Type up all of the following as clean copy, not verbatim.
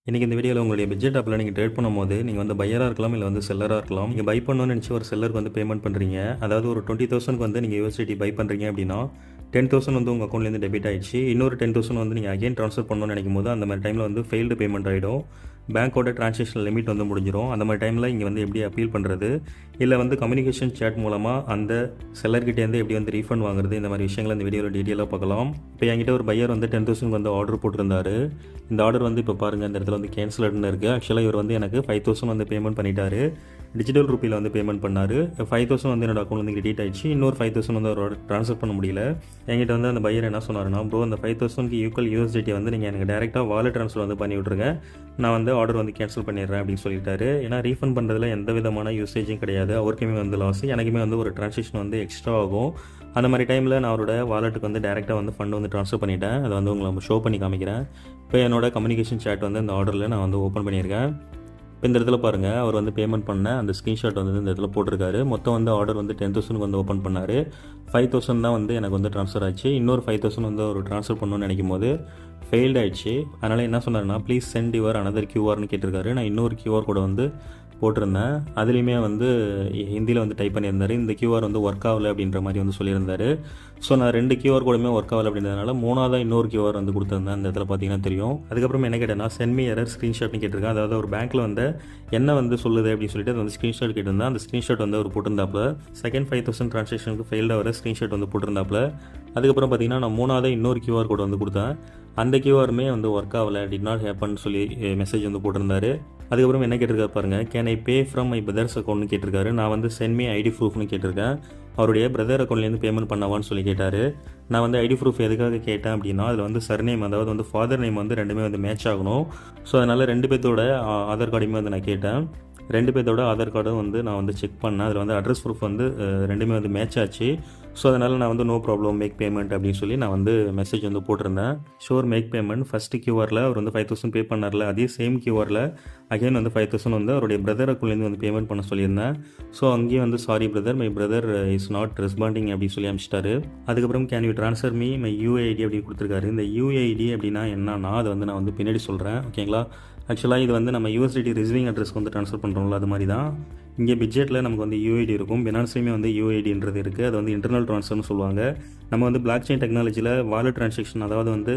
இன்றைக்கி இந்த வீடியோவில் உங்களுடைய பட்ஜெட் ஆப்பில் நீங்கள் ட்ரேட் பண்ணும்போது நீங்கள் வந்து பையராக இருக்கலாம் இல்லை வந்து செல்லராக இருக்கலாம். நீங்கள் பை பண்ணணும்னு நினச்சி ஒரு செல்லருக்கு வந்து பேமெண்ட் பண்ணுறீங்க. அதாவது ஒரு 20,000க்கு வந்து நீங்கள் யூஎஸ்டிடி பை பண்ணுறீங்க அப்படின்னா 10,000 வந்து உங்கள் அக்கௌண்ட்லேருந்து டெபிட் ஆயிடுச்சு. இன்னொரு 10,000 வந்து நீங்கள் அகைன் ட்ரான்ஸ்ஃபர் பண்ணணும்னு நினைக்கும் போது அந்த மாதிரி டைமில் வந்து ஃபெயில்டு பேமெண்ட் ஆகிடும். பேங்க்கோட ட்ரான்சாக்ஷன் லிமிட் வந்து முடிஞ்சிடும். அந்த மாதிரி டைமில் இங்கே வந்து எப்படி அப்பீல் பண்ணுறது, இல்லை வந்து கம்யூனிகேஷன் சேட் மூலமாக அந்த செல்லர்கிட்டேருந்து எப்படி வந்து ரீஃபண்ட் வாங்குறது, இந்த மாதிரி விஷயங்களை இந்த வீடியோவில் டீட்டெயிலாக பார்க்கலாம். இப்போ என்கிட்ட ஒரு பையர் வந்து 10,000 வந்து ஆர்டர் போட்டிருந்தாரு. இந்த ஆர்டர் வந்து இப்போ பாருங்கள் இந்த இடத்துல வந்து கேன்சல்டுன்னு இருக்குது. ஆக்சுவலாக இவர் வந்து எனக்கு 5,000 வந்து பேமெண்ட் பண்ணிட்டாரு. டிஜிட்டல் ரூபியில் வந்து பேமெண்ட் பண்ணார். 5,000 வந்து என்னோட அக்கௌண்ட் வந்து கிரெடிட் ஆயிடுச்சு. இன்னொரு 5,000 வந்து அவரோட ட்ரான்ஸ்ஃபர் பண்ண முடியல. என்கிட்ட வந்து அந்த பையர் என்ன சொன்னார்னா, ப்ரோ அந்த 5,000க்கு ஈக்குவல் யூஎஸ்டிடி வந்து நீங்கள் எனக்கு டேரெக்டாக வாலெட் ட்ரான்ஸ்ஃபர் வந்து பண்ணி விட்ருங்க, நான் வந்து ஆர்டர் வந்து கேன்சல் பண்ணிடுறேன் அப்படின்னு சொல்லிட்டாரு. ஏன்னா ரீஃபண்ட் பண்ணுறதுல எந்த விதமான யூசேஜும் கிடையாது. அவருக்குமே வந்து லாஸ், எனக்குமே வந்து ஒரு ட்ரான்சாக்ஷன் வந்து எக்ஸ்ட்ரா ஆகும். அந்த மாதிரி டைமில் நான் அவரோட வாலெட்டுக்கு வந்து டேரெக்டாக வந்து ஃபண்ட் வந்து ட்ரான்ஸ்ஃபர் பண்ணிவிட்டேன். அதை வந்து உங்களை ஷோ பண்ணி காமிக்கிறேன். இப்போ என்னோட கம்யூனிகேஷன் சேட் வந்து இந்த ஆர்டரில் நான் வந்து ஓப்பன் பண்ணியிருக்கேன். இப்போ இந்த இடத்துல பாருங்கள், அவர் வந்து பேமெண்ட் பண்ண அந்த ஸ்க்ரீன்ஷாட் வந்து இந்த இடத்துல போட்டிருக்காரு. மொத்தம் வந்து ஆர்டர் வந்து 10,000 வந்து ஓப்பன் பண்ணார். 5,000 தான் வந்து எனக்கு வந்து ட்ரான்ஸ்ஃபர் ஆச்சு. இன்னொரு 5,000 வந்து அவர் ட்ரான்ஸ்ஃபர் பண்ணணும்னு நினைக்கும் போது ஃபெயில்ட் ஆயிடுச்சு. அதனால் என்ன சொன்னார்னா, ப்ளீஸ் சென்ட் யுவர் அனதர் கியூஆர்னு கேட்டிருக்காரு. நான் இன்னொரு கியூஆர் கூட வந்து போட்டிருந்தேன். அதுலேயுமே வந்து ஹிந்தியில் வந்து டைப் பண்ணியிருந்தார். இந்த கியூஆர் வந்து ஒர்க் ஆகலை அப்படின்ற மாதிரி வந்து சொல்லியிருந்தார். ஸோ நான் 2 கியூஆர் கூடமே ஒர்க் ஆகலை அப்படின்றதுனால 3ஆவதாக இன்னொரு கியூஆர் வந்து கொடுத்துருந்தேன். அந்த இடத்துல பார்த்தீங்கன்னா தெரியும். அதுக்கப்புறம் என்ன கேட்டேன்னா, சென்ட் மீ எரர் ஸ்க்ரீன்ஷாட்னு கேட்டிருக்கேன். அதாவது ஒரு பேங்க்கில் வந்து என்ன வந்து சொல்லுது அப்படின்னு சொல்லிட்டு அது வந்து ஸ்க்ரீன்ஷாட் கேட்டிருந்தேன். அந்த ஸ்க்ரீன்ஷாட் வந்து அவர் போட்டிருந்தாப்புல செகண்ட் 5,000 ட்ரான்சாக்ஷனுக்கு ஃபெயில்டு ஆகிற ஸ்க்ரீன்ஷாட் வந்து போட்டிருந்தாப்புல. அதுக்கப்புறம் பார்த்தீங்கன்னா நான் 3ஆவதாக இன்னொரு கியூஆர் கோட் வந்து கொடுத்தேன். அந்த கியூஆருமே வந்து ஒர்க் ஆகலை, டிட் நாட் ஹேப்பன் சொல்லி மெசேஜ் வந்து போட்டிருந்தாரு. அதுக்கப்புறம் என்ன கேட்டிருக்காரு பாருங்கள், can I pay from my brother's அக்கௌண்ட்னு கேட்டிருக்காரு. நான் வந்து சென்ட் மீ ஐடி ப்ரூஃப்னு கேட்டிருக்கேன். அவருடைய பிரதர் அக்கௌண்ட்லேருந்து பேமெண்ட் பண்ணவான்னு சொல்லி கேட்டார். நான் வந்து ஐடி ப்ரூஃப் எதுக்காக கேட்டேன் அப்படின்னா, அதில் வந்து சர்நேம், அதாவது வந்து ஃபாதர் நேம் வந்து ரெண்டுமே வந்து மேட்ச் ஆகணும். ஸோ அதனால் 2 பேர்த்தோட ஆதார் கார்டையுமே வந்து நான் கேட்டேன். 2 பேர்த்தோட ஆதார் கார்டும் வந்து நான் வந்து செக் பண்ணேன். அதில் வந்து அட்ரஸ் ப்ரூஃப் வந்து ரெண்டுமே வந்து மேட்ச் ஆச்சு. ஸோ அதனால் நான் வந்து நோ ப்ராப்ளம் மேக் பேமெண்ட் அப்படின்னு சொல்லி நான் வந்து மெசேஜ் வந்து போட்டிருந்தேன். Sure make payment. ஃபஸ்ட்டு கியூஆரில் அவர் வந்து 5,000 பே பண்ணார்ல, அதே சேம் கியூஆரில் அகைன் வந்து 5,000 வந்து அவருடைய பிரதர் அக்கௌண்ட்லேருந்து வந்து பேமெண்ட் பண்ண சொல்லியிருந்தேன். ஸோ அங்கேயும் வந்து sorry brother, my brother is not responding அப்படின்னு சொல்லி அனுப்பிச்சிட்டாரு. அதுக்கப்புறம் can you transfer me my UID அப்படின்னு கொடுத்துருக்காரு. இந்த யூஏஐடி அப்படின்னா என்னன்னா, அதை வந்து நான் வந்து பின்னாடி சொல்கிறேன், ஓகேங்களா. ஆக்சுவலாக இது வந்து நம்ம யூஎஸ்டிடி ரிசீவிங் அட்ரஸ்க்கு வந்து ட்ரான்ஸ்ஃபர் பண்ணுறோம்ல, அது மாதிரி தான். இங்கே பிட்ஜெட்டில் நமக்கு வந்து யூஐடி இருக்கும், பினான்ஸ்லேயுமே வந்து யூஐடின்றது இருக்குது. அது வந்து இன்டர்னல் ட்ரான்ஸ்ஃபர்னு சொல்லுவாங்க. நம்ம வந்து பிளாக் செயின் டெக்னாலஜியில் வாலெட் ட்ரான்சாக்ஷன், அதாவது வந்து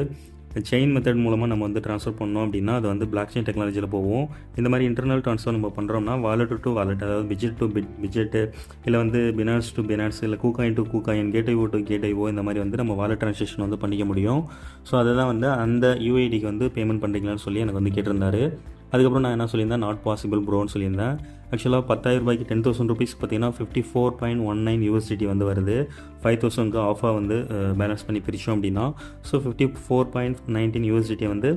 செயின் மெத்தட் மூலமாக நம்ம வந்து ட்ரான்ஸ்ஃபர் பண்ணோம் அப்படின்னா அது வந்து பிளாக் செயின் டெக்னாலஜியில் போவோம். இந்த மாதிரி இன்டர்னல் ட்ரான்ஸ்ஃபர் நம்ம பண்ணுறோம்னா வாலெட் டு வாலெட், அதாவது பிட்ஜெட் டு பிட்ஜெட்டு, இல்லை வந்து பினான்ஸ் டு பினான்ஸ், இல்லை கூகாயின் டு கூகாயின், கேட்ஐஓ டு கேட்ஐஓ, இந்த மாதிரி வந்து நம்ம வாலெட் ட்ரான்சாக்ஷன் வந்து பண்ணிக்க முடியும். ஸோ அதை தான் வந்து அந்த யூஐடிக்கு வந்து பேமெண்ட் பண்ணுறீங்களான்னு சொல்லி எனக்கு வந்து கேட்டிருந்தாரு. அதுக்கப்புறம் நான் என்ன சொல்லியிருந்தேன், நாட் பாசிபிள் ப்ரோன்னு சொல்லியிருந்தேன். ஆக்சுவலாக 10,000 ரூபாய்க்கு 10,000 ருபீஸ் பார்த்தீங்கன்னா 54.19 யூஎஸ்டிடி வந்து வருது. 5,000க்கு ஆஃபாக வந்து பேலன்ஸ் பண்ணி பிரித்தோம் அப்படின்னா, ஸோ 54.19 யூஎஸ்டிடியை வந்து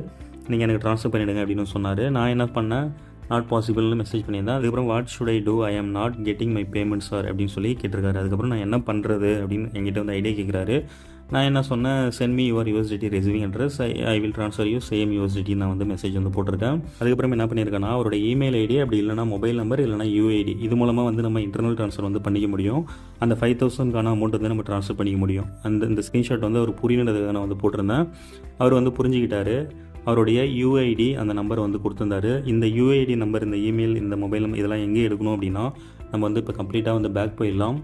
நீங்கள் எனக்கு ட்ரான்ஸ்ஃபர் பண்ணிவிடுங்க அப்படின்னு சொன்னார். நான் என்ன பண்ணேன், நாட் பாசிபிள்னு மெசேஜ் பண்ணியிருந்தேன். அதுக்கப்புறம் what should I do, I am not getting my payment sir அப்படின்னு சொல்லி கேட்டிருக்காரு. அதுக்கப்புறம் நான் என்ன பண்ணுறது அப்படின்னு என்கிட்ட வந்து ஐடியா கேட்குறாரு. நான் என்ன சொன்னேன், send me your USDT receiving address, I will transfer you same USDT நான் வந்து மெசேஜ் வந்து போட்டிருக்கேன். அதுக்கப்புறம் என்ன பண்ணியிருக்கேன்னா, அவரோட இமெயில் ஐடி, அப்படி இல்லைனா மொபைல் நம்பர், இல்லைனா யூஐடி, இது மூலமாக வந்து நம்ம இன்டர்னல் ட்ரான்ஸ்ஃபர் வந்து பண்ணிக்க முடியும். அந்த 5,000க்கான அமௌண்ட் வந்து நம்ம ட்ரான்ஸ்ஃபர் பண்ணிக்க முடியும். இந்த ஸ்க்ரீன்ஷாட் வந்து அவர் புரியணுன்றதுக்காக நான் வந்து போட்டிருந்தேன். அவர் வந்து புரிஞ்சுக்கிட்டாரு. அவருடைய யூஐடி அந்த நம்பரை வந்து கொடுத்துருந்தாரு. இந்த யூஐடி நம்பர், இந்த இமெயில், இந்த மொபைல் நம்பர் இதெல்லாம் எங்கே எடுக்கணும் அப்படின்னா, நம்ம வந்து இப்போ கம்ப்ளீட்டாக வந்து பேக் போயிடலாம்.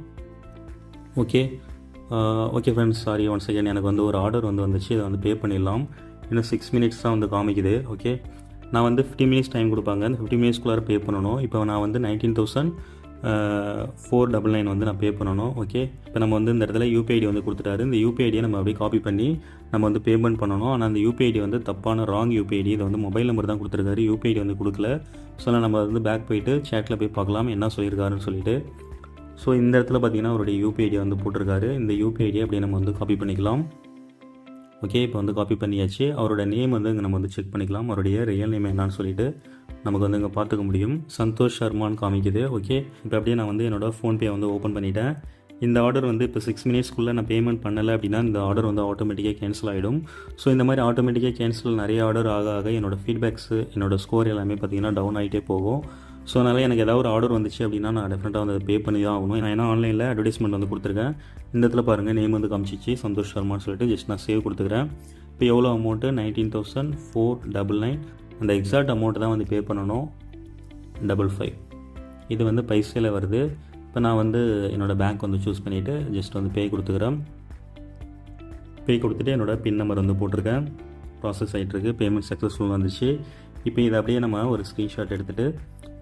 Okay friends, sorry once again, எனக்கு வந்து ஒரு ஆர்டர் வந்து வந்துச்சு, இதை வந்து பே பண்ணிடலாம். இன்னும் 6 மினிட்ஸ் தான் வந்து காமிக்குது. ஓகே, நான் வந்து 50 மினிட்ஸ் டைம் கொடுப்பாங்க, அந்த 50 மினிட்ஸ்க்குள்ளார பே பண்ணணும். இப்போ நான் வந்து 19,499 வந்து நான் பே பண்ணணும். ஓகே, இப்போ நம்ம வந்து இந்த இடத்துல யூபிஐடி வந்து கொடுத்துட்டாரு. இந்த யூபிஐடியை நம்ம அப்படியே காப்பி பண்ணி நம்ம வந்து பேமெண்ட் பண்ணணும். ஆனால் அந்த யூபிஐடி வந்து தப்பான ராங் யூபிஐடி. இதை வந்து மொபைல் நம்பர் தான் கொடுத்துருக்காரு, யூபிஐடி வந்து கொடுக்கல. ஸோ நம்ம வந்து பேக் போயிட்டு சேட்டில் போய் பார்க்கலாம் என்ன சொல்லியிருக்காருன்னு சொல்லிட்டு. ஸோ இந்த இடத்துல பார்த்தீங்கன்னா அவருடைய யூபிஐடியை வந்து போட்டிருக்காரு. இந்த யூபிஐடியை அப்படியே நம்ம வந்து காப்பி பண்ணிக்கலாம். ஓகே, இப்போ வந்து காப்பி பண்ணியாச்சு. அவரோட நேம் வந்து இங்கே நம்ம வந்து செக் பண்ணிக்கலாம். அவருடைய ரியல் நேம் என்னான்னு சொல்லிட்டு நமக்கு வந்து இங்கே பார்த்துக்க முடியும். சந்தோஷ் சர்மான்னு காமிக்குது. ஓகே, இப்போ அப்படியே நான் வந்து என்னோடய ஃபோன்பே வந்து ஓப்பன் பண்ணிட்டேன். இந்த ஆர்டர் வந்து இப்போ 6 மினிட்ஸ்க்குள்ளே நான் பேமெண்ட் பண்ணலை அப்படின்னா இந்த ஆர்டர் வந்து ஆட்டோமேட்டிக்காக கேன்சல் ஆகிடும். ஸோ இந்த மாதிரி ஆட்டோமேட்டிக்காக கேன்சல் நிறைய ஆர்டர் ஆக என்னோடய ஃபீட்பேக்ஸு, என்னோடய ஸ்கோர் எல்லாமே பார்த்திங்கன்னா டவுன் ஆகிட்டே போகும். ஸோ அதனால் எனக்கு ஏதாவது ஒரு ஆர்டர் வந்துச்சு அப்படின்னா நான் டெஃபினட்டாக வந்து பே பண்ணி தான் ஆகணும். ஏன்னா ஆன்லைனில் அட்வர்டைஸ்மெண்ட் வந்து கொடுத்துருக்கேன். இந்த இடத்துல பாருங்கள், நேம் வந்து காமிச்சிச்சு சந்தோஷ் சர்மான்னு சொல்லிட்டு ஜஸ்ட் நான் சேவ் கொடுத்துக்கிறேன். இப்போ எவ்வளோ அமௌண்ட்டு, 19,499. அந்த எக்ஸாக்ட் அமௌண்ட்டு தான் வந்து பே பண்ணணும். 55 இது வந்து பைசையில் வருது. இப்போ நான் வந்து என்னோடய பேங்க் வந்து சூஸ் பண்ணிவிட்டு ஜஸ்ட் வந்து பே கொடுத்துக்கிறேன். பே கொடுத்துட்டு என்னோடய பின் நம்பர் வந்து போட்டிருக்கேன். ப்ராசஸ் ஆகிட்டுருக்கு. பேமெண்ட் சக்ஸஸ்ஃபுல் வந்துச்சு. இப்போ இதை அப்படியே நம்ம ஒரு ஸ்க்ரீன்ஷாட் எடுத்துகிட்டு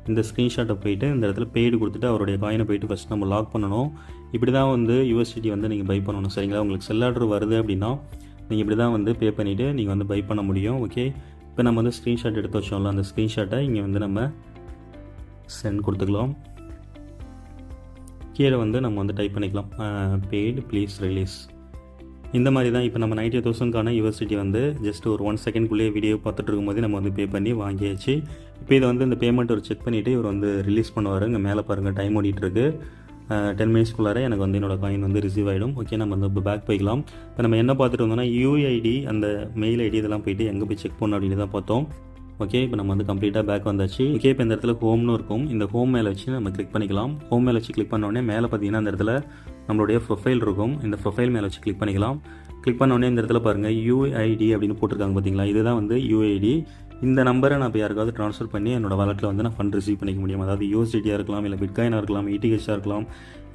இந்த ஸ்க்ரீன்ஷாட்டை போயிட்டு இந்த இடத்துல பெய்டு கொடுத்துட்டு அவருடைய காயினை போயிட்டு ஃபஸ்ட் நம்ம லாக் பண்ணணும். இப்படி தான் வந்து யூஎஸ்டிடி வந்து நீங்கள் பை பண்ணணும். சரிங்களா? உங்களுக்கு செல் ஆர்டர் வருது அப்படின்னா நீங்கள் இப்படி தான் வந்து பே பண்ணிவிட்டு நீங்கள் வந்து பை பண்ண முடியும். ஓகே, இப்போ நம்ம வந்து ஸ்க்ரீன்ஷாட் எடுத்து வச்சோம்ல, அந்த ஸ்க்ரீன்ஷாட்டை இங்கே வந்து நம்ம சென்ட் கொடுத்துக்கலாம். கீழே வந்து நம்ம வந்து டைப் பண்ணிக்கலாம் பெய்டு ப்ளீஸ் ரிலீஸ். இந்த மாதிரி தான் இப்போ நம்ம 90,000க்கான யூஎஸ்டிடி வந்து ஜஸ்ட் ஒரு 1 செகண்ட்குள்ளேயே வீடியோ பார்த்துட்டு இருக்கும்போது நம்ம வந்து பே பண்ணி வாங்கியாச்சு. இப்போ இதை வந்து இந்த பேமெண்ட் ஒரு செக் பண்ணிவிட்டு இவர் வந்து ரிலீஸ் பண்ணுவார். இங்கே மேலே பாருங்கள் டைம் ஓடிட்டுருக்கு. 10 மினிட்ஸ்க்குள்ளார எனக்கு வந்து என்னோடய காயின் வந்து ரிசீவ் ஆகிடும். ஓகே, நம்ம வந்து இப்போ பேக் போய்க்கலாம். இப்போ நம்ம என்ன பார்த்துட்டு வந்தோம்னா யூஐடி அந்த மெயில் ஐடி இதெல்லாம் போயிட்டு எங்கே போய் செக் பண்ணணும் அப்படின்னு தான் பார்த்தோம். ஓகே, இப்போ நம்ம வந்து கம்ப்ளீட்டாக பேக் வந்தாச்சு. ஓகே, இப்போ இந்த இடத்துல ஹோம்னு இருக்கும். இந்த ஹோம் மேலே வச்சு நம்ம கிளிக் பண்ணிக்கலாம். ஹோம் மேலே வச்சு கிளிக் பண்ணோடனே மேலே பார்த்தீங்கன்னா இந்த இடத்துல நம்மளுடைய ப்ரொஃபைல் இருக்கும். இந்த ப்ரொஃபைல் மேலே வச்சு கிளிக் பண்ணிக்கலாம். கிளிக் பண்ணோடனே இந்த இடத்துல பாருங்கள் யூஐடி அப்படின்னு போட்டிருக்காங்க பார்த்தீங்களா, இதுதான் வந்து யூஐடி. இந்த நம்பரை நான் இப்போ யாருக்காவது ட்ரான்ஸ்ஃபர் பண்ணி என்னோடய வாலெட்டில் வந்து நான் ஃபண்ட் ரிசீவ் பண்ணிக்க முடியும். அதாவது யூஎஸ்டிடியாக இருக்கலாம், இல்லை பிட்காயினாக இருக்கலாம், ETHாக இருக்கலாம்,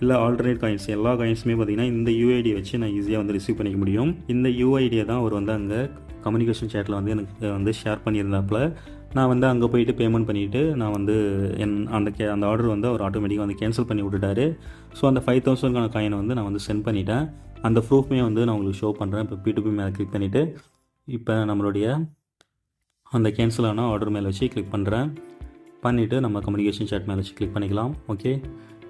இல்லை ஆல்டர்னேட் காயின்ஸ் எல்லா காயின்ஸுமே பார்த்தீங்கன்னா இந்த யூஐடியை வச்சு நான் ஈஸியாக வந்து ரிசீவ் பண்ணிக்க முடியும். இந்த யூஐடியை தான் அவர் வந்து அங்கே கம்யூனிகேஷன் சேட்டில் வந்து எனக்கு வந்து ஷேர் பண்ணியிருந்தாப்புல. நான் வந்து அங்கே போயிட்டு பேமெண்ட் பண்ணிவிட்டு நான் வந்து அந்த ஆர்டர் வந்து அவர் ஆட்டோமேட்டிக்காக வந்து கேன்சல் பண்ணி விட்டுட்டாரு. ஸோ அந்த 5,000க்கான காயினை வந்து நான் வந்து சென்ட் பண்ணிட்டேன். அந்த ப்ரூஃப்மே வந்து நான் உங்களுக்கு ஷோ பண்ணுறேன். இப்போ P2P மேலே கிளிக் பண்ணிவிட்டு இப்போ நம்மளுடைய அந்த கேன்சலான ஆர்டர் மேலே வச்சு கிளிக் பண்ணுறேன். பண்ணிவிட்டு நம்ம கம்யூனிகேஷன் சேட் மேலே வச்சு கிளிக் பண்ணிக்கலாம். ஓகே,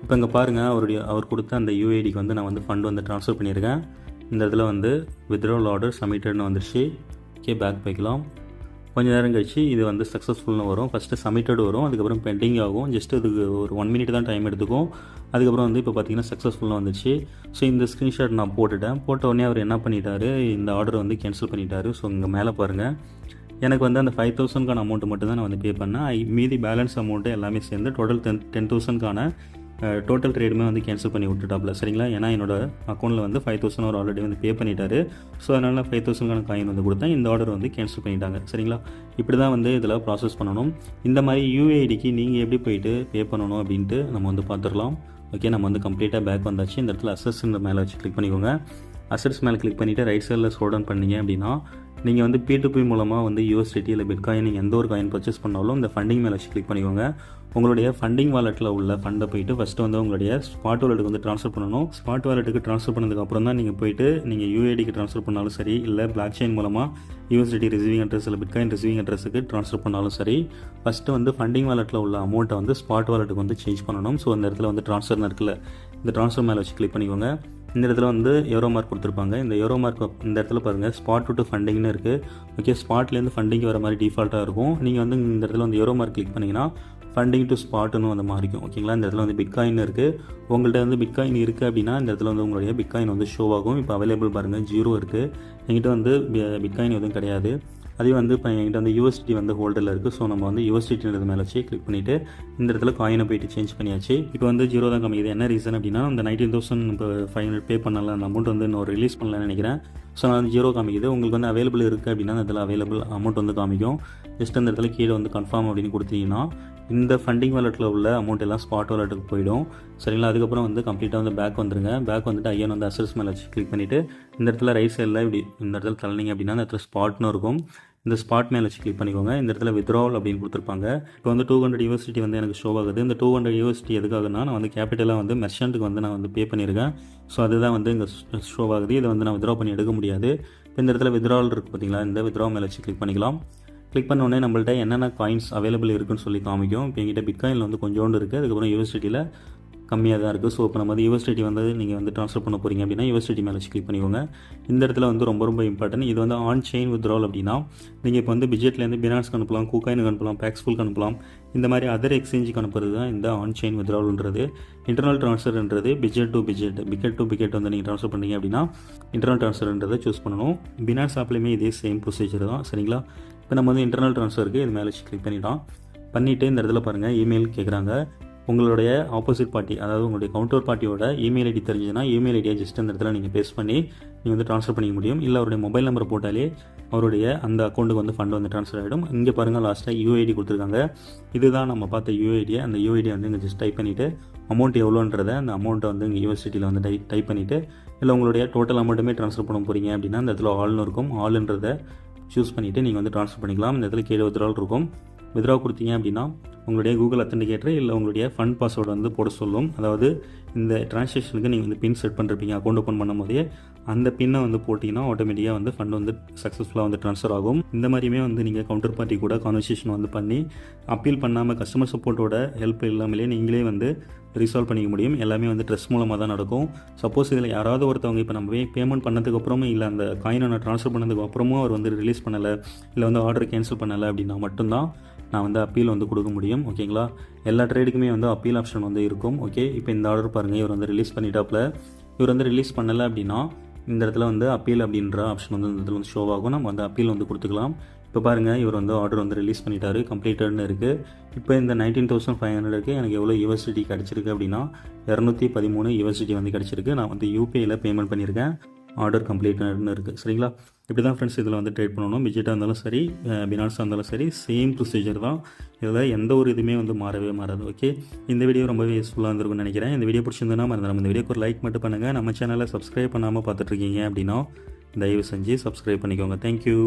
இப்போ இங்கே பாருங்கள் அவர் கொடுத்த அந்த யூஐடிக்கு வந்து நான் வந்து ஃபண்ட் வந்து ட்ரான்ஸ்ஃபர் பண்ணியிருக்கேன். இந்த இதில் வந்து வித்ட்ராவல் ஆர்டர் சப்மிட்டட்னு வந்துருச்சு. ஓகே, பேக் போய்க்கலாம். கொஞ்சம் நேரம் கழிச்சு இது வந்து சக்ஸஸ்ஃபுல்னு வரும். ஃபஸ்ட்டு சப்மிட்டட் வரும், அதுக்கப்புறம் பெண்டிங் ஆகும். ஜஸ்ட் இதுக்கு ஒரு 1 மினிட் தான் டைம் எடுத்துக்கும். அதுக்கப்புறம் வந்து இப்போ பார்த்தீங்கன்னா சக்ஸஸ்ஃபுல்லாக வந்துச்சு. ஸோ இந்த ஸ்க்ரீன்ஷாட் நான் போட்டுட்டேன். போட்ட உடனே அவர் என்ன பண்ணிட்டாரு, இந்த ஆர்டர் வந்து கேன்சல் பண்ணிட்டாரு. ஸோ இங்கே மேலே பாருங்கள், எனக்கு வந்து அந்த 5,000க்கான அமௌண்ட்டு மட்டும் தான் நான் வந்து பே பண்ணேன். மீதி பேலன்ஸ் அமௌண்ட்டு எல்லாமே சேர்ந்து டோட்டல் 10,000க்கான டோட்டல் ட்ரேடுமே வந்து கேன்சல் பண்ணி விட்டுட்டாப்ல. சரிங்களா? ஏன்னா என்னோடய அக்கௌண்ட்டில் வந்து 5,000 அவர் ஆல்ரெடி வந்து பே பண்ணிட்டாரு. ஸோ அதனால் 5,000க்கான காயின் வந்து கொடுத்தேன். இந்த ஆர்டர் வந்து கேன்சல் பண்ணிட்டாங்க. சரிங்களா? இப்படி தான் வந்து இதில் ப்ராசஸ் பண்ணணும். இந்த மாதிரி யூஐடிக்கு நீங்கள் எப்படி போயிட்டு பே பண்ணணும் அப்படின்ட்டு நம்ம வந்து பார்த்துடலாம். ஓகே, நம்ம வந்து கம்ப்ளீட்டாக பேக் வந்தாச்சு. இந்த இடத்துல அசஸ்ன்ற மேலே வச்சு கிளிக் பண்ணிக்கோங்க. அசட்ஸ் மேலே கிளிக் பண்ணிவிட்டு ரைட் சைடில் ஸ்க்ரோல் டவுன் பண்ணீங்க அப்படின்னா நீங்கள் வந்து P2P மூலமாக வந்து யூஎஸ்டிடி இல்லை பிட்காயின் நீங்கள் எந்த ஒரு காயின் பர்ச்சேஸ் பண்ணாலும் இந்த ஃபண்டிங் மேலே வச்சு கிளிக் பண்ணிக்கோங்க. உங்களுடைய ஃபண்டிங் வாலெட்டில் உள்ள ஃபண்டை போயிட்டு ஃபஸ்ட்டு வந்து உங்களுடைய ஸ்பாட் வாலெட்டுக்கு வந்து ட்ரான்ஸ்ஃபர் பண்ணணும். ஸ்பாட் வாலெட்டுக்கு ட்ரான்ஸ்ஃபர் பண்ணதுக்கப்புறம் தான் நீங்கள் போயிட்டு நீங்கள் யூஐடிக்கு ட்ரான்ஸ்ஃபர் பண்ணாலும் சரி, இல்லை பிளாக் செயின் மூலமாக யூஎஸ்டிடி ரிசீவிங் அட்ரஸ் இல்லை பிட்காயின் ரிசீவிங் அட்ரஸுக்கு ட்ரான்ஸ்ஃபர் பண்ணாலும் சரி, ஃபஸ்ட்டு வந்து ஃபண்டிங் வாலெட்டில் உள்ள அமௌண்ட்டை வந்து ஸ்பாட் வாலெட்டுக்கு வந்து சேஞ்ச் பண்ணணும். ஸோ அந்த இடத்துல வந்து ட்ரான்ஸ்ஃபர்னு இருக்குல்ல, இந்த ட்ரான்ஸ்ஃபர் மேலே வச்சு கிளிக் பண்ணிக்கோங்க. இந்த இடத்துல வந்து எரோ மார்க் கொடுத்துருப்பாங்க. இந்த எரோ மார்க் இந்த இடத்துல பாருங்கள் ஸ்பாட் டு ஃபண்டிங்னு இருக்குது. ஓகே, ஸ்பாட்லேருந்து ஃபண்டிங் வர மாதிரி டிஃபால்ட்டாக இருக்கும். நீங்கள் வந்து இந்த இடத்துல வந்து எரோ மார்க் கிளிக் பண்ணிங்கன்னா ஃபண்டிங் டு ஸ்பாட்டுன்னு வந்து மாறிக்கும். ஓகேங்களா? இந்த இடத்துல வந்து பிட்காயின் இருக்குது. உங்கள்கிட்ட வந்து பிட்காயின் இருக்குது அப்படின்னா இந்த இடத்துல வந்து உங்களுடைய பிட்காயின் வந்து ஷோ ஆகும். இப்போ அவைலபிள் பாருங்கள் 0 இருக்குது. என்கிட்ட வந்து பிட்காயின் எதுவும் கிடையாது. அதே வந்து இப்போ என்கிட்ட வந்து யூஎஸ்டி வந்து ஹோல்டரில் இருக்குது. ஸோ நம்ம வந்து யூஎஸ்டின்றது மேலே வச்சு கிளிக் பண்ணிவிட்டு இந்த இடத்துல காயினை போயிட்டு சேஞ்ச் பண்ணியாச்சு. இப்போ வந்து 0 தான் காமிக்குது. என்ன ரீசன் அப்படின்னா அந்த 19,500 பே பண்ணல, அந்த அமௌண்ட் வந்து இன்னும் ரிலீஸ் பண்ணலன்னு நினைக்கிறேன். ஸோ நான் 0 காமிக்குது. உங்களுக்கு வந்து அவைலபிள் இருக்குது அப்படின்னா அந்த இடத்துல அவைலபிள் அமௌண்ட் வந்து காமிக்கும். ஜஸ்ட் அந்த இடத்துல கீழே வந்து கன்ஃபார்ம் அப்படின்னு கொடுத்தீங்கன்னா இந்த ஃபண்டிங் வாலெட்டில் உள்ள அமௌண்ட் எல்லாம் ஸ்பாட் வாலெட்டுக்கு போயிடும். சரிங்களா? அதுக்கப்புறம் வந்து கம்ப்ளீட்டாக வந்து பேக் வந்துருங்க. பேக் வந்துட்டு ஐயன் வந்து அசட்ஸ் மேலே வச்சு கிளிக் பண்ணிவிட்டு இந்த இடத்துல ரைட் சைடில் இப்படி இந்த இடத்துல தள்ளினீங்க அப்படின்னா இந்த இடத்துல ஸ்பாட்னு இருக்கும். இந்த ஸ்பாட் மேலே வச்சு கிளிக் பண்ணிக்கோங்க. இந்த இடத்துல வித்ட்ராவல் அப்படின்னு கொடுத்துருப்பாங்க. இப்போ வந்து 200 யூஎஸ்டிடி வந்து எனக்கு ஷோ ஆகுது. இந்த 200 யூஎஸ்டி எதுக்காகனா நான் வந்து கேபிட்டலாக வந்து மெர்ச்சன்ட்டுக்கு வந்து நான் வந்து பே பண்ணியிருக்கேன். ஸோ அதுதான் வந்து இங்கே ஷோ ஆகுது. இதை வந்து நான் வித்ட்ரா பண்ணி எடுக்க முடியாது. இப்போ இந்த இடத்துல வித்ட்ராவல் இருக்குது பார்த்தீங்களா, இந்த வித்ட்ரா மேலே வச்சு கிளிக் பண்ணிக்கலாம். கிளிக் பண்ண உடனே நம்மள்ட்ட என்னென்ன காயின்ஸ் அவைலபிள் இருக்குன்னு சொல்லி காமிக்கும். இப்போ எங்கிட்ட பிட்காயினில் வந்து கொஞ்சோண்டு இருக்குது. அதுக்கப்புறம் யூஎஸ்டியில் கம்மியாக தான் இருக்குது. ஸோ இப்போ நம்ம வந்து யூஎஸ்டிடி வந்து நீங்கள் வந்து ட்ரான்ஸ்ஃபர் பண்ண போகிறீங்க அப்படின்னா யூஎஸ்டிடி மேலே வச்சு கிளிக் பண்ணிக்கோங்க. இந்த இடத்துல வந்து ரொம்ப இம்பார்ட்டன்ட். இது வந்து ஆன் செயின் வித்ட்ராவல் அப்படின்னா நீங்கள் இப்போ வந்து பிஜெட்லேருந்து பினான்ஸ்க்கு அனுப்பலாம், கூகாயினுக்கு அனுப்பலாம், பேக்ஸ்ஃபுல்க்கு அனுப்பலாம். இந்த மாதிரி அதர் எக்ஸ்சேஞ்சுக்கு அனுப்புறது தான் இந்த ஆன் செயின் வித்ட்ராவல்ன்றது. இன்டர்னல் ட்ரான்ஸ்ஃபர்ன்றது பிஜெட் டு பிகெட் வந்து நீங்கள் ட்ரான்ஸ்ஃபர் பண்ணீங்க அப்படின்னா இன்டர்னல் ட்ரான்ஸ்ஃபர்ன்றதை சூஸ் பண்ணணும். பினான்ஸ் ஆப்லேயுமே இதே சேம் ப்ரொசீஜர் தான். சரிங்களா? இப்போ நம்ம வந்து இன்டர்னல் ட்ரான்ஸ்ஃபருக்கு இது மேலே வச்சு கிளிக் பண்ணிவிட்டு இந்த இடத்துல பாருங்கள் இமெயில் கேட்குறாங்க. உங்களுடைய ஆப்போசிட் பார்ட்டி, அதாவது உங்களுடைய கவுண்டர் பார்ட்டியோட இமெயில் ஐடி தெரிஞ்சதுன்னா இமெயில் ஐடியை ஜஸ்ட் அந்த இடத்துல நீங்கள் பேஸ்ட் பண்ணி நீங்கள் வந்து ட்ரான்ஸ்ஃபர் பண்ணிக்க முடியும். இல்லை அவருடைய மொபைல் நம்பர் போட்டாலே அவருடைய அந்த அக்கௌண்ட்டுக்கு வந்து ஃபண்ட் வந்து ட்ரான்ஸ்ஃபர் ஆகிடும். இங்கே பாருங்கள் லாஸ்ட்டாக யூஐடி கொடுத்துருக்காங்க. இதுதான் நம்ம பார்த்த யூஐடியை. அந்த யூஐடியை வந்து இங்கே ஜஸ்ட் டைப் பண்ணிவிட்டு அமௌண்ட் எவ்வளோன்றதை அந்த அமௌண்ட்டை வந்து இங்கே யூனிவர்சிட்டியில் வந்து டைப் பண்ணிவிட்டு, இல்லை உங்களுடைய டோட்டல் அமௌண்ட்டுமே ட்ரான்ஸ்ஃபர் பண்ண போகிறீங்க அப்படின்னா இந்த இடத்துல ஆல்னு இருக்கும். ஆல்ன்றதை சூஸ் பண்ணிவிட்டு நீங்கள் வந்து ட்ரான்ஸ்ஃபர் பண்ணிக்கலாம். இந்த இடத்துல கீழே வித்ட்ரால் இருக்கும். வித்ட்ரா கொடுத்தீங்க அப்படின்னா உங்களுடைய கூகுள் அத்தன்டிகேட்டர் இல்லை உங்களுடைய ஃபண்ட் பாஸ்வேர்டு வந்து போட சொல்லும். அதாவது இந்த ட்ரான்சாக்ஷனுக்கு நீங்கள் வந்து பின் செட் பண்ணிருப்பீங்க அக்கௌண்ட் ஓப்பன் பண்ணும் போதே, அந்த பின்னை வந்து போட்டிங்கன்னா ஆட்டோமேட்டிக்காக வந்து ஃபண்ட் வந்து சக்ஸஸ்ஃபுல்லாக வந்து ட்ரான்ஸ்ஃபர் ஆகும். இந்த மாதிரியுமே வந்து நீங்கள் கவுண்டர் பார்ட்டி கூட கான்வர்சேஷன் வந்து பண்ணி அப்பீல் பண்ணாமல் கஸ்டமர் சப்போர்ட்டோட ஹெல்ப் இல்லாமலே நீங்களே வந்து ரிசால்வ் பண்ணிக்க முடியும். எல்லாமே வந்து ட்ரெஸ் மூலமாக தான் நடக்கும். சப்போஸ் இதில் யாராவது ஒருத்தவங்க இப்போ நம்ம பேமெண்ட் பண்ணதுக்கு அப்புறமும் இல்லை அந்த காயினை நான் ட்ரான்ஸ்ஃபர் பண்ணதுக்கு அப்புறமும் அவர் வந்து ரிலீஸ் பண்ணலை இல்லை வந்து ஆர்டர் கேன்சல் பண்ணலை அப்படின்னா மட்டும்தான் நான் வந்து அப்பீல் வந்து கொடுக்க முடியும். ஓகேங்களா, எல்லா ட்ரேடுக்குமே வந்து அப்பீல் ஆப்ஷன் வந்து இருக்கும். ஓகே, இப்போ இந்த ஆர்டர் பாருங்கள், இவர் வந்து ரிலீஸ் பண்ணிட்டாப்புல. இவர் வந்து ரிலீஸ் பண்ணலை அப்படின்னா இந்த இடத்துல வந்து அப்பீல் அப்படின்ற ஆப்ஷன் வந்து இந்த இடத்துல வந்து ஷோ ஆகும். நம்ம வந்து அப்பீல் வந்து கொடுத்துக்கலாம். இப்போ பாருங்கள், இவர் வந்து ஆர்டர் வந்து ரிலீஸ் பண்ணிட்டாரு, கம்ப்ளீட்டட்னு இருக்குது. இப்போ இந்த 19,500க்கு எனக்கு எவ்வளோ யூஎஸ்டிடி கிடச்சிருக்கு அப்படின்னா 213 யூஎஸ்டிடி வந்து கிடச்சிருக்கு. நான் வந்து யூபிஐயில் பேமெண்ட் பண்ணியிருக்கேன். ஆர்டர் கம்ப்ளீட்னு இருக்குது. சரிங்களா, இப்படி தான் ஃப்ரெண்ட்ஸ் இதில் வந்து ட்ரேட் பண்ணணும். பிஜெட்டாக இருந்தாலும் சரி, பினான்ஸாக இருந்தாலும் சரி, சேம் ப்ரொசீஜர் தான். இதில் எந்த ஒரு இதுவுமே வந்து மாறவே மாறாது. ஓகே, இந்த வீடியோ ரொம்பவே யூஸ்ஃபுல்லாக இருந்திருக்கும்னு நினைக்கிறேன். இந்த வீடியோ பிடிச்சிருந்ததுன்னா மறந்துடாம இந்த வீடியோக்கு ஒரு லைக் மட்டும் பண்ணுங்கள். நம்ம சேனலை சப்ஸ்கிரைப் பண்ணாமல் பார்த்துட்ருக்கீங்க அப்படின்னா தயவு செஞ்சு சப்ஸ்கிரைப் பண்ணிக்கோங்க. தேங்க்யூ.